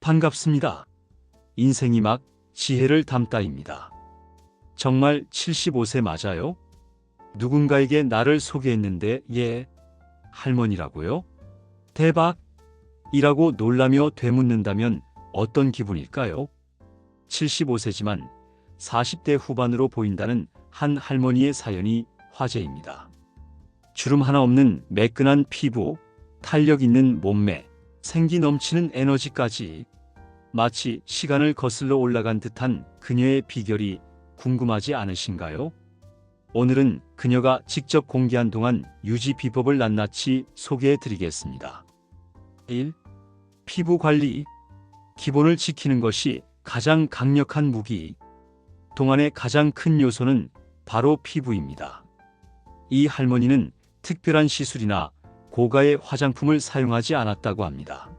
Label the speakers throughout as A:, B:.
A: 반갑습니다. 인생이 막 지혜를 담다입니다. 정말 75세 맞아요? 누군가에게 나를 소개했는데 예, 할머니라고요? 대박! 이라고 놀라며 되묻는다면 어떤 기분일까요? 75세지만 40대 후반으로 보인다는 한 할머니의 사연이 화제입니다. 주름 하나 없는 매끈한 피부, 탄력 있는 몸매, 생기 넘치는 에너지까지 마치 시간을 거슬러 올라간 듯한 그녀의 비결이 궁금하지 않으신가요? 오늘은 그녀가 직접 공개한 동안 유지 비법을 낱낱이 소개해 드리겠습니다. 1. 피부 관리. 기본을 지키는 것이 가장 강력한 무기. 동안의 가장 큰 요소는 바로 피부입니다. 이 할머니는 특별한 시술이나 고가의 화장품을 사용하지 않았다고 합니다.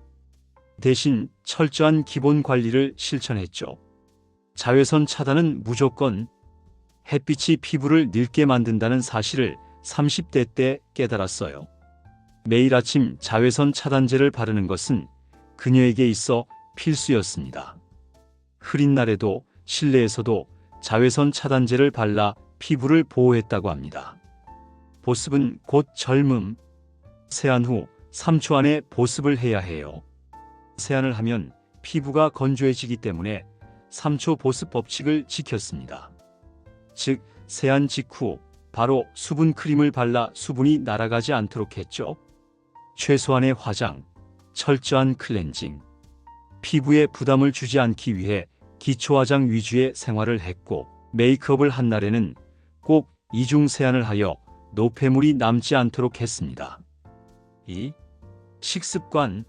A: 대신 철저한 기본 관리를 실천했죠. 자외선 차단은 무조건. 햇빛이 피부를 늙게 만든다는 사실을 30대 때 깨달았어요. 매일 아침 자외선 차단제를 바르는 것은 그녀에게 있어 필수였습니다. 흐린 날에도 실내에서도 자외선 차단제를 발라 피부를 보호했다고 합니다. 보습은 곧 젊음. 세안 후 3초 안에 보습을 해야 해요. 세안을 하면 피부가 건조해지기 때문에 3초 보습 법칙을 지켰습니다. 즉, 세안 직후 바로 수분 크림을 발라 수분이 날아가지 않도록 했죠. 최소한의 화장, 철저한 클렌징. 피부에 부담을 주지 않기 위해 기초 화장 위주의 생활을 했고, 메이크업을 한 날에는 꼭 이중 세안을 하여 노폐물이 남지 않도록 했습니다. 2. 식습관.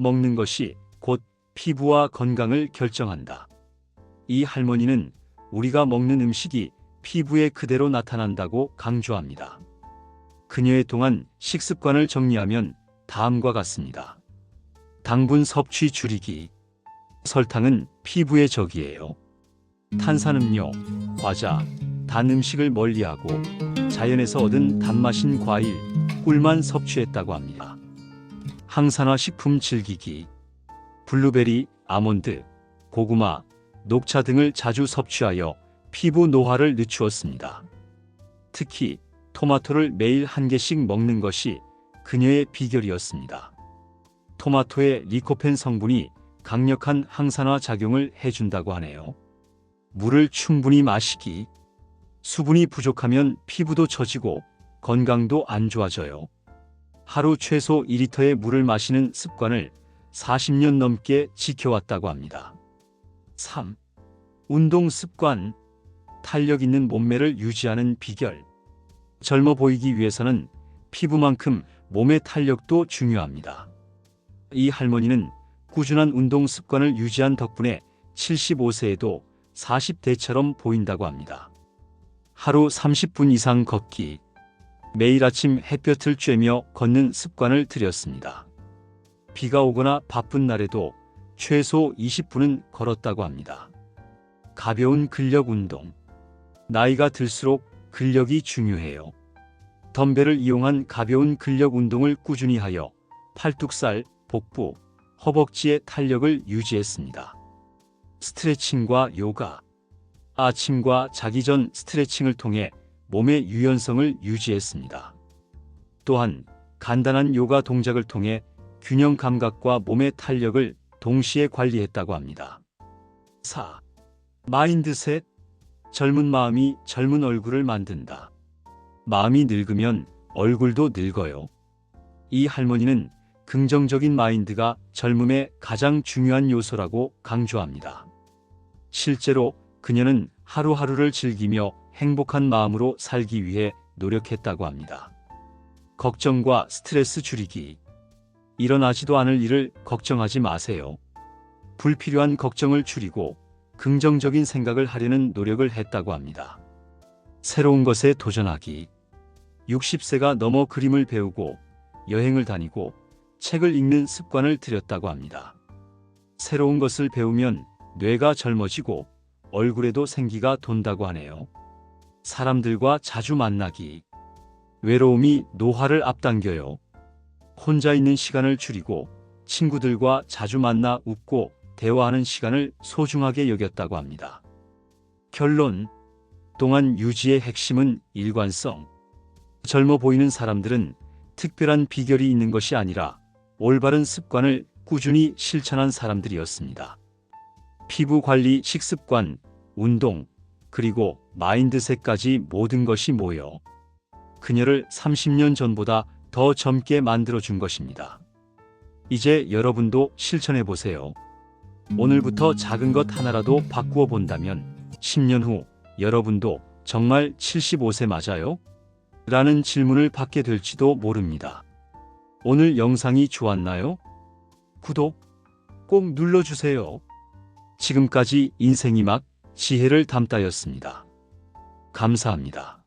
A: 먹는 것이 곧 피부와 건강을 결정한다. 이 할머니는 우리가 먹는 음식이 피부에 그대로 나타난다고 강조합니다. 그녀의 동안 식습관을 정리하면 다음과 같습니다. 당분 섭취 줄이기. 설탕은 피부의 적이에요. 탄산음료, 과자, 단 음식을 멀리하고 자연에서 얻은 단맛인 과일, 꿀만 섭취했다고 합니다. 항산화 식품 즐기기. 블루베리, 아몬드, 고구마, 녹차 등을 자주 섭취하여 피부 노화를 늦추었습니다. 특히 토마토를 매일 한 개씩 먹는 것이 그녀의 비결이었습니다. 토마토의 리코펜 성분이 강력한 항산화 작용을 해준다고 하네요. 물을 충분히 마시기. 수분이 부족하면 피부도 처지고 건강도 안 좋아져요. 하루 최소 2리터의 물을 마시는 습관을 40년 넘게 지켜왔다고 합니다. 3. 운동 습관. 탄력 있는 몸매를 유지하는 비결. 젊어 보이기 위해서는 피부만큼 몸의 탄력도 중요합니다. 이 할머니는 꾸준한 운동 습관을 유지한 덕분에 75세에도 40대처럼 보인다고 합니다. 하루 30분 이상 걷기. 매일 아침 햇볕을 쬐며 걷는 습관을 들였습니다. 비가 오거나 바쁜 날에도 최소 20분은 걸었다고 합니다. 가벼운 근력 운동. 나이가 들수록 근력이 중요해요. 덤벨을 이용한 가벼운 근력 운동을 꾸준히 하여 팔뚝살, 복부, 허벅지의 탄력을 유지했습니다. 스트레칭과 요가. 아침과 자기 전 스트레칭을 통해 몸의 유연성을 유지했습니다. 또한 간단한 요가 동작을 통해 균형 감각과 몸의 탄력을 동시에 관리했다고 합니다. 4. 마인드셋. 젊은 마음이 젊은 얼굴을 만든다. 마음이 늙으면 얼굴도 늙어요. 이 할머니는 긍정적인 마인드가 젊음의 가장 중요한 요소라고 강조합니다. 실제로 그녀는 하루하루를 즐기며 행복한 마음으로 살기 위해 노력했다고 합니다. 걱정과 스트레스 줄이기. 일어나지도 않을 일을 걱정하지 마세요. 불필요한 걱정을 줄이고 긍정적인 생각을 하려는 노력을 했다고 합니다. 새로운 것에 도전하기. 60세가 넘어 그림을 배우고 여행을 다니고 책을 읽는 습관을 들였다고 합니다. 새로운 것을 배우면 뇌가 젊어지고 얼굴에도 생기가 돈다고 하네요. 사람들과 자주 만나기. 외로움이 노화를 앞당겨요. 혼자 있는 시간을 줄이고 친구들과 자주 만나 웃고 대화하는 시간을 소중하게 여겼다고 합니다. 결론, 동안 유지의 핵심은 일관성. 젊어 보이는 사람들은 특별한 비결이 있는 것이 아니라 올바른 습관을 꾸준히 실천한 사람들이었습니다. 피부 관리, 식습관, 운동, 그리고 마인드셋까지 모든 것이 모여 그녀를 30년 전보다 더 젊게 만들어준 것입니다. 이제 여러분도 실천해 보세요. 오늘부터 작은 것 하나라도 바꾸어 본다면 10년 후 여러분도 정말 75세 맞아요? 라는 질문을 받게 될지도 모릅니다. 오늘 영상이 좋았나요? 구독 꼭 눌러주세요. 지금까지 인생이 막 지혜를 담다였습니다. 감사합니다.